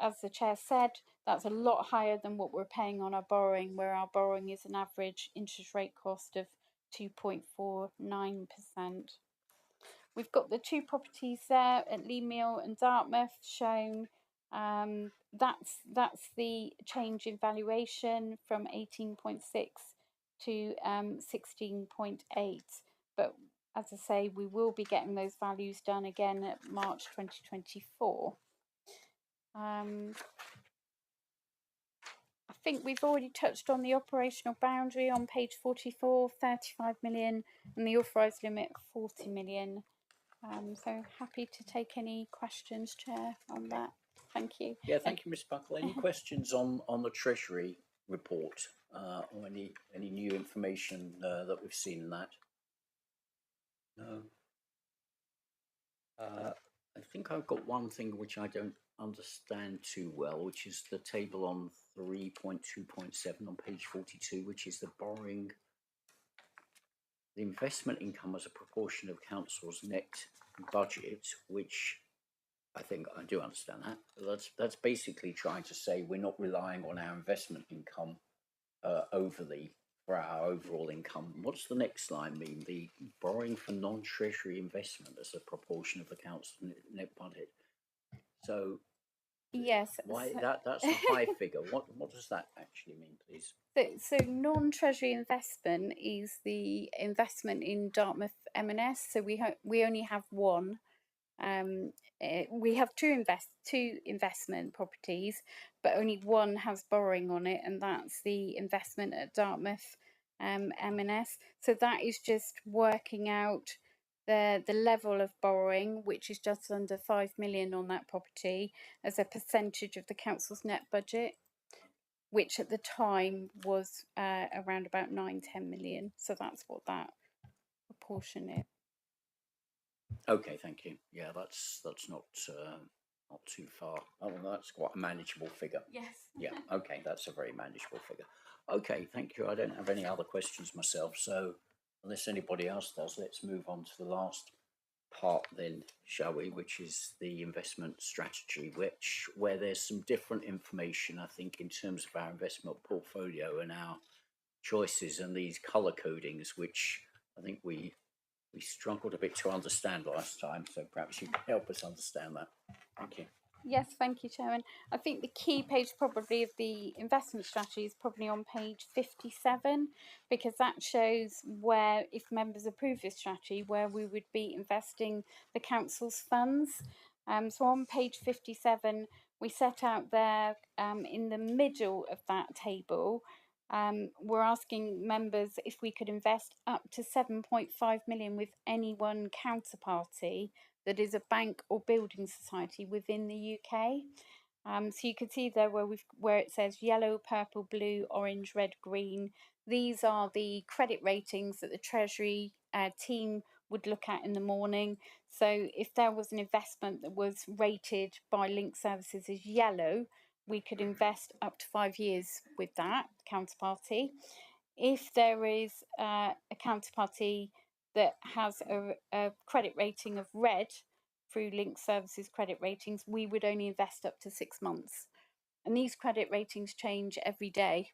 as the chair said, that's a lot higher than what we're paying on our borrowing, where our borrowing is an average interest rate cost of 2.49%. We've got the two properties there at Lee Mill and Dartmouth shown. That's the change in valuation from 18.6 to 16.8. But as I say, we will be getting those values done again at March 2024. I think we've already touched on the operational boundary on page 44, 35 million, and the authorised limit 40 million. So happy to take any questions, Chair, on that. Thank you. Yeah, thank you, Ms. Buckle. Any questions on the Treasury report or any new information that we've seen in that? No. I think I've got one thing which I don't understand too well, which is the table on 3.2.7 on page 42, which is the borrowing, the investment income as a proportion of council's net budget, which I think I do understand that. That's basically trying to say we're not relying on our investment income overly for our overall income. What's the next line mean? The borrowing for non-treasury investment as a proportion of the council's net budget. So yes, why that's a high figure? What does that actually mean, please? So non-treasury investment is the investment in Dartmouth M&S. So we only have one. We have two investment properties, but only one has borrowing on it, and that's the investment at Dartmouth M&S. So that is just working out the level of borrowing, which is just under 5 million on that property, as a percentage of the council's net budget, which at the time was around about 9-10 million. So that's what that proportion is. Okay, thank you. Yeah, that's not too far. Oh, that's quite a manageable figure. Yes. Yeah. Okay, that's a very manageable figure. Okay, thank you. I don't have any other questions myself. So unless anybody else does, let's move on to the last part then, shall we? Which is the investment strategy, where there's some different information, I think, in terms of our investment portfolio and our choices and these colour codings, which I think we struggled a bit to understand last time, so perhaps you can help us understand that. Thank you. Yes, thank you, Chairman. I think the key page probably of the investment strategy is probably on page 57, because that shows where, if members approve this strategy, where we would be investing the council's funds. So on page 57, we set out there in the middle of that table, we're asking members if we could invest up to 7.5 million with any one counterparty that is a bank or building society within the UK. So you can see there where it says yellow, purple, blue, orange, red, green. These are the credit ratings that the Treasury team would look at in the morning. So if there was an investment that was rated by Link Services as yellow, we could invest up to 5 years with that counterparty. If there is a counterparty that has a credit rating of red through Link Services credit ratings, we would only invest up to 6 months. And these credit ratings change every day.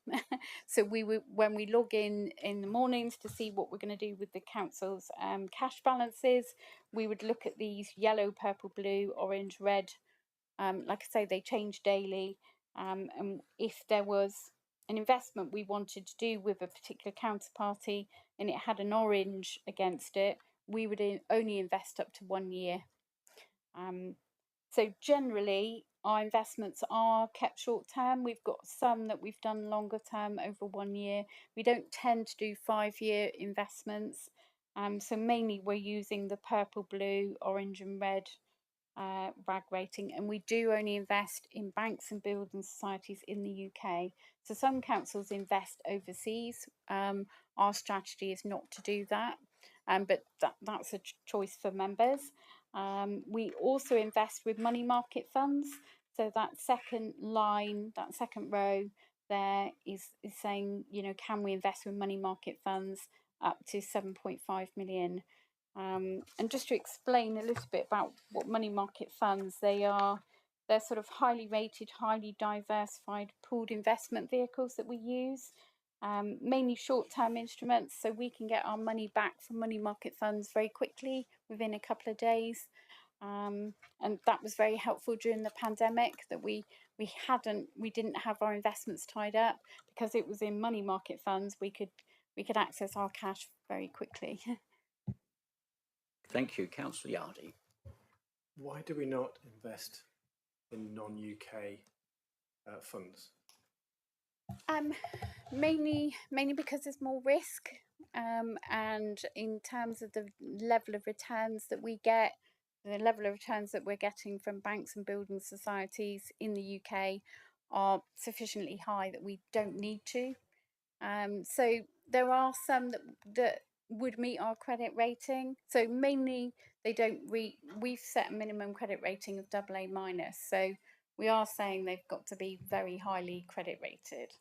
So when we log in the mornings to see what we're going to do with the council's cash balances, we would look at these yellow, purple, blue, orange, red. Like I say, they change daily. And if there was an investment we wanted to do with a particular counterparty and it had an orange against it, we would only invest up to 1 year. So generally, our investments are kept short term. We've got some that we've done longer term, over 1 year. We don't tend to do 5-year investments. So mainly we're using the purple, blue, orange and red RAG rating, and we do only invest in banks and building societies in the UK. So some councils invest overseas. Our strategy is not to do that, but that's a choice for members. We also invest with money market funds. So that second line, that second row there is saying, you know, can we invest with money market funds up to 7.5 million? And just to explain a little bit about what money market funds, they're sort of highly rated, highly diversified pooled investment vehicles that we use, mainly short-term instruments, so we can get our money back from money market funds very quickly within a couple of days. And that was very helpful during the pandemic, that we didn't have our investments tied up, because it was in money market funds. We could access our cash very quickly. Thank you, Councillor Yardy. Why do we not invest in non-UK funds? Mainly because there's more risk, and in terms of the level of returns that we get, the level of returns that we're getting from banks and building societies in the UK are sufficiently high that we don't need to. So there are some that would meet our credit rating. So mainly they don't we've set a minimum credit rating of AA minus. So we are saying they've got to be very highly credit rated.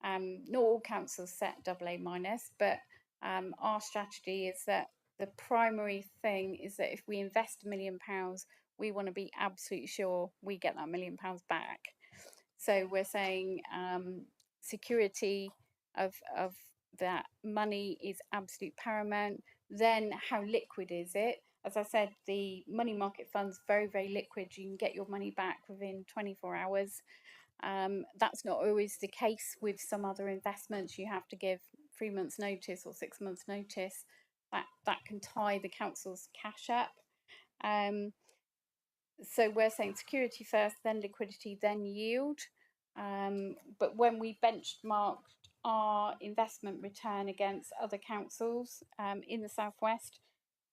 Not all councils set AA minus, but our strategy is that the primary thing is that if we invest £1 million, we want to be absolutely sure we get that £1 million back. So we're saying security of that money is absolute paramount. Then how liquid is it? As I said, the money market fund's very, very liquid. You can get your money back within 24 hours. That's not always the case with some other investments. You have to give 3 months notice or 6 months notice. That can tie the council's cash up. So we're saying security first, then liquidity, then yield. But when we benchmarked our investment return against other councils in the Southwest,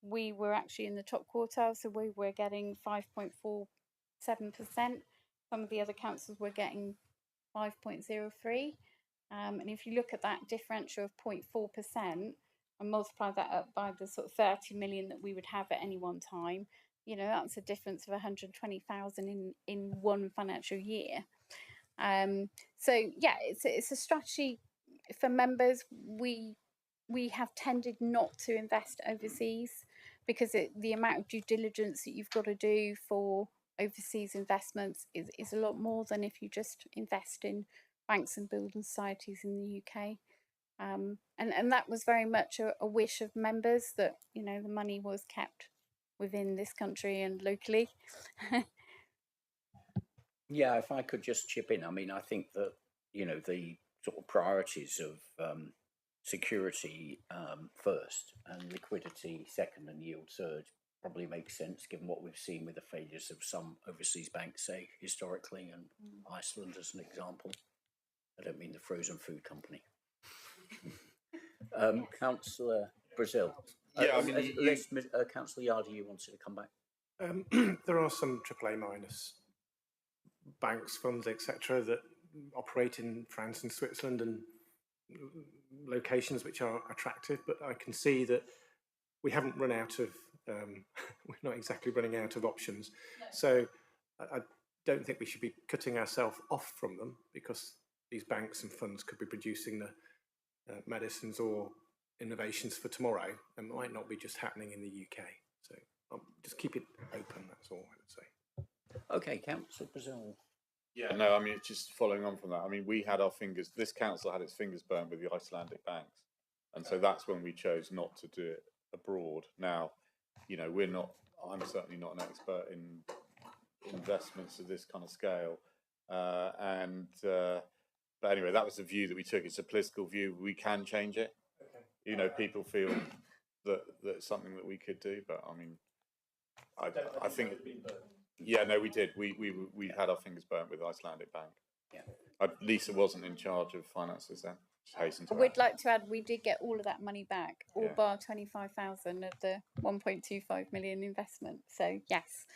we were actually in the top quartile. So we were getting 5.47%. Some of the other councils were getting 5.03. And if you look at that differential of 0.4% and multiply that up by the sort of 30 million that we would have at any one time, you know, that's a difference of 120,000 in one financial year. So yeah, it's a strategy for members. We have tended not to invest overseas because the amount of due diligence that you've got to do for overseas investments is a lot more than if you just invest in banks and building societies in the UK. And that was very much a wish of members that, you know, the money was kept within this country and locally. Yeah, if I could just chip in, I mean, I think that, you know, the sort of priorities of security first and liquidity second and yield third probably makes sense given what we've seen with the failures of some overseas banks, say, historically, and Iceland as an example. I don't mean the frozen food company. Councillor Brazil. Yeah, I mean, Councillor Yardy, you wanted to come back? There are some AAA minus banks, funds, etc., that operate in France and Switzerland and locations which are attractive, but I can see that we haven't run out of, we're not exactly running out of options. No. So I don't think we should be cutting ourselves off from them, because these banks and funds could be producing the medicines or innovations for tomorrow and might not be just happening in the UK. So just keep it open, that's all I would say. Okay, Councillor Brazil. Yeah, no, I mean, it's just following on from that. I mean, we had our fingers, this council had its fingers burnt with the Icelandic banks. And so that's when we chose not to do it abroad. Now, you know, I'm certainly not an expert in investments of this kind of scale. But anyway, that was the view that we took. It's a political view. We can change it. Okay. You know, people feel that it's something that we could do, but I mean, I think. Yeah, no, we did. We had our fingers burnt with Icelandic Bank. Yeah. Lisa wasn't in charge of finances then. We'd like to add, we did get all of that money back, all bar 25,000 of the 1.25 million investment. So yes,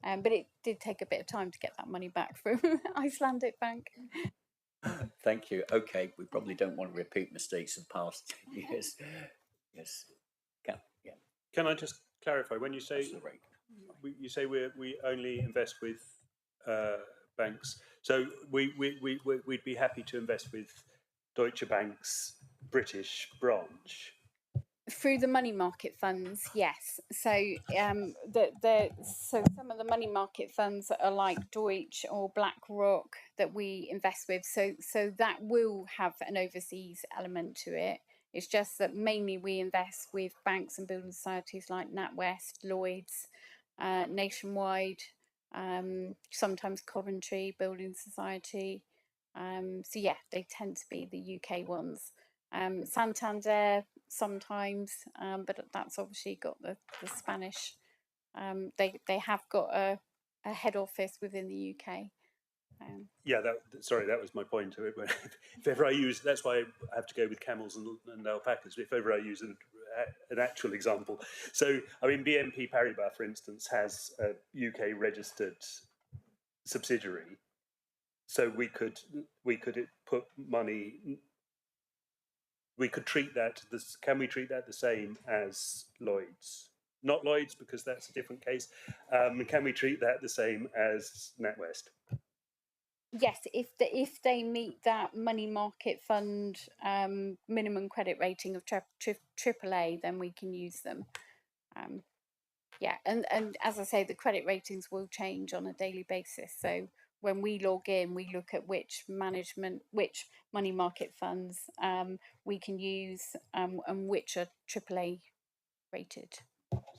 but it did take a bit of time to get that money back from Icelandic Bank. Thank you. Okay, we probably don't want to repeat mistakes of past years. Yes. Yeah. Can I just clarify, when you say we only invest with banks, so we'd be happy to invest with Deutsche Bank's British branch? Through the money market funds, yes. So so some of the money market funds are like Deutsche or BlackRock that we invest with. So that will have an overseas element to it. It's just that mainly we invest with banks and building societies like NatWest, Lloyds, Nationwide, sometimes Coventry Building Society. So yeah, they tend to be the UK ones. Santander sometimes, but that's obviously got the Spanish. They have got a head office within the UK. Yeah, that was my point to it. If ever I use, that's why I have to go with camels and alpacas. If ever I use an actual example, so I mean, BNP Paribas, for instance, has a UK registered subsidiary, so we could put money. We could treat that. Can we treat that the same as Lloyd's? Not Lloyd's, because that's a different case. Can we treat that the same as NatWest? Yes, if they meet that money market fund minimum credit rating of AAA, then we can use them. Yeah, and as I say, the credit ratings will change on a daily basis. So when we log in, we look at which money market funds we can use and which are AAA rated.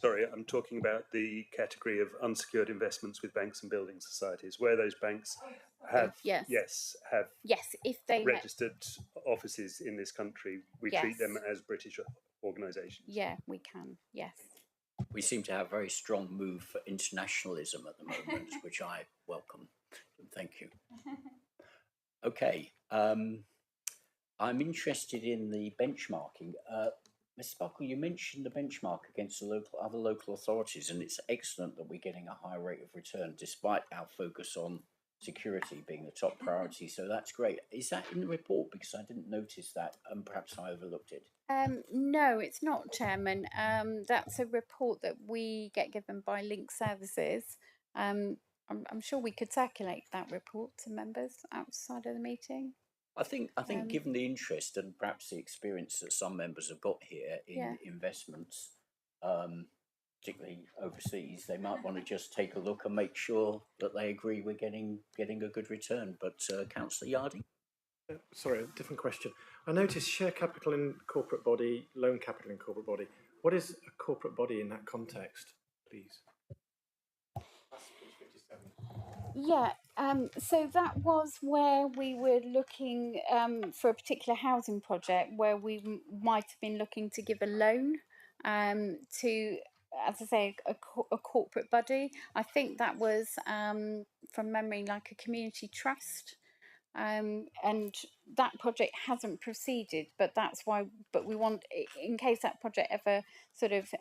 Sorry, I'm talking about the category of unsecured investments with banks and building societies, where those banks have have if they registered offices in this country. We treat them as British organisations. Yeah, we can. Yes. We seem to have a very strong move for internationalism at the moment, which I welcome. Thank you. Okay, I'm interested in the benchmarking. Ms. Buckle, you mentioned the benchmark against the other local authorities, and it's excellent that we're getting a high rate of return despite our focus on security being the top priority. So that's great. Is that in the report? Because I didn't notice that, and perhaps I overlooked it. No, it's not, Chairman. That's a report that we get given by Link Services. I'm sure we could circulate that report to members outside of the meeting. I think given the interest and perhaps the experience that some members have got here in investments, particularly overseas, they might want to just take a look and make sure that they agree we're getting a good return. But Councillor Yarding? Sorry, a different question. I noticed share capital in corporate body, loan capital in corporate body. What is a corporate body in that context, please? Yeah, so that was where we were looking for a particular housing project where we might have been looking to give a loan to, as I say, a corporate body. I think that was, from memory, like a community trust. And that project hasn't proceeded, but that's why. But we want, in case that project ever sort of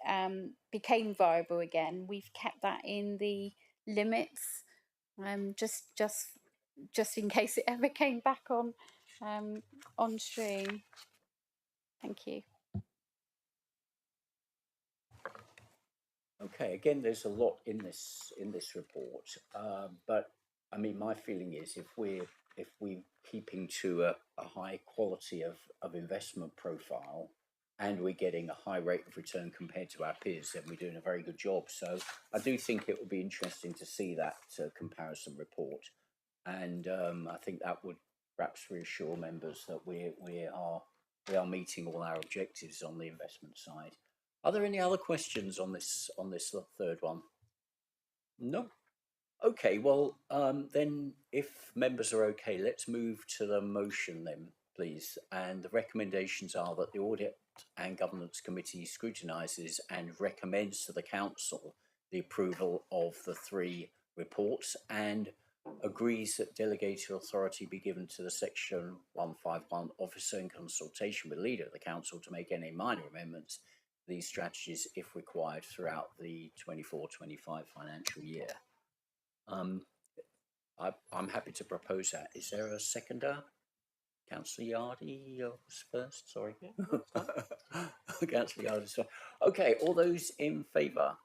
became viable again, we've kept that in the limits. Just in case it ever came back on stream. Thank you. Okay, again, there's a lot in this report, but I mean, my feeling is if we're keeping to a high quality of investment profile, and we're getting a high rate of return compared to our peers, then we're doing a very good job. So I do think it would be interesting to see that comparison report, and I think that would perhaps reassure members that we are meeting all our objectives on the investment side. Are there any other questions on this third one? No. Okay, well, then if members are okay, let's move to the motion then, please. And the recommendations are that the Audit and Governance Committee scrutinises and recommends to the Council the approval of the 3 reports and agrees that delegated authority be given to the Section 151 officer in consultation with leader of the Council to make any minor amendments to these strategies if required throughout the 24-25 financial year. I'm happy to propose that. Is there a seconder? Councillor Yardy was first, sorry. Councillor Yardy, sorry. Okay, all those in favour?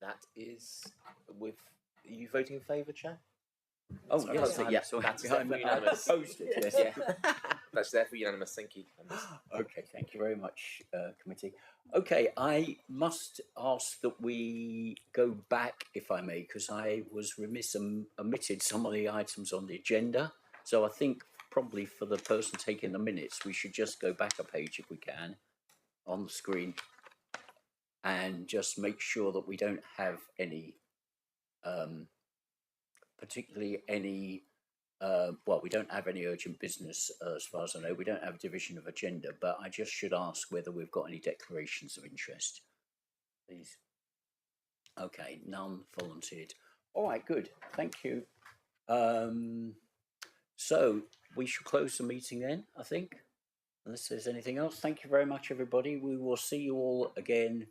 That is with. Are you voting in favour, Chair? Oh, yes, yes, that's therefore unanimous. Opposed it, yes. Yeah. That's therefore unanimous. Thank you. Okay, thank you very much, committee. Okay, I must ask that we go back, if I may, because I was remiss and omitted some of the items on the agenda. So I think probably for the person taking the minutes, we should just go back a page if we can on the screen and just make sure that we don't have any, particularly any well, we don't have any urgent business as far as I know. We don't have a division of agenda, but I just should ask whether we've got any declarations of interest, please. Okay, none volunteered. All right, good. Thank you. So we should close the meeting then, I think, unless there's anything else. Thank you very much, everybody. We will see you all again